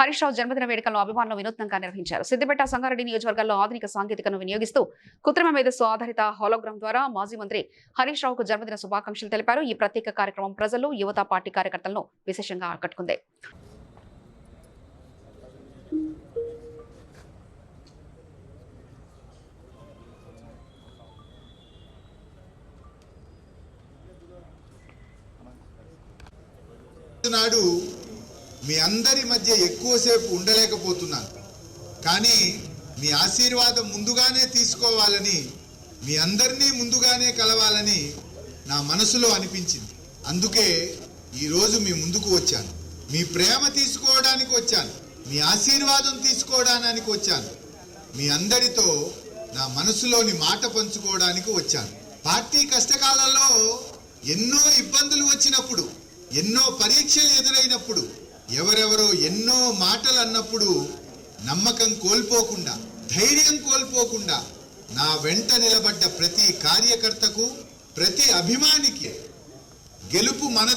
హరీష్ రావు జన్మదిన వేడుకలను అభిమానులు వినూత్నంగా నిర్వహించారు. సిద్దిపేట, సంగారెడ్డి నియోజకవర్గాల్లో ఆధునిక సాంకేతికను వినియోగిస్తూ కృత్రిమ మేధస్సు ఆధారిత హోలోగ్రామ్ ద్వారా మాజీ మంత్రి హరీష్ రావుకు జన్మదిన శుభాకాంక్షలు తెలిపారు. ఈ ప్రత్యేక కార్యక్రమం ప్రజలు, యువత, పార్టీ కార్యకర్తలను విశేషంగా ఆకట్టుకుంది. నాడు మీ అందరి మధ్య ఎక్కువసేపు ఉండలేకపోతున్నాను, కానీ మీ ఆశీర్వాదం ముందుగానే తీసుకోవాలని, మీ అందరినీ ముందుగానే కలవాలని నా మనసులో అనిపించింది. అందుకే ఈరోజు మీ ముందుకు వచ్చాను. మీ ప్రేమ తీసుకోవడానికి వచ్చాను, మీ ఆశీర్వాదం తీసుకోవడానికి వచ్చాను, మీ అందరితో నా మనసులోని మాట పంచుకోవడానికి వచ్చాను. పార్టీ కష్టకాలంలో ఎన్నో ఇబ్బందులు వచ్చినప్పుడు, ఎన్నో పరీక్షలు ఎదురైనప్పుడు, ఎవరెవరో ఎన్నో మాటలు అన్నప్పుడు నమ్మకం కోల్పోకుండా, ధైర్యం కోల్పోకుండా నా వెంట నిలబడ్డ ప్రతి కార్యకర్తకు, ప్రతి అభిమానికి గెలుపు మనది.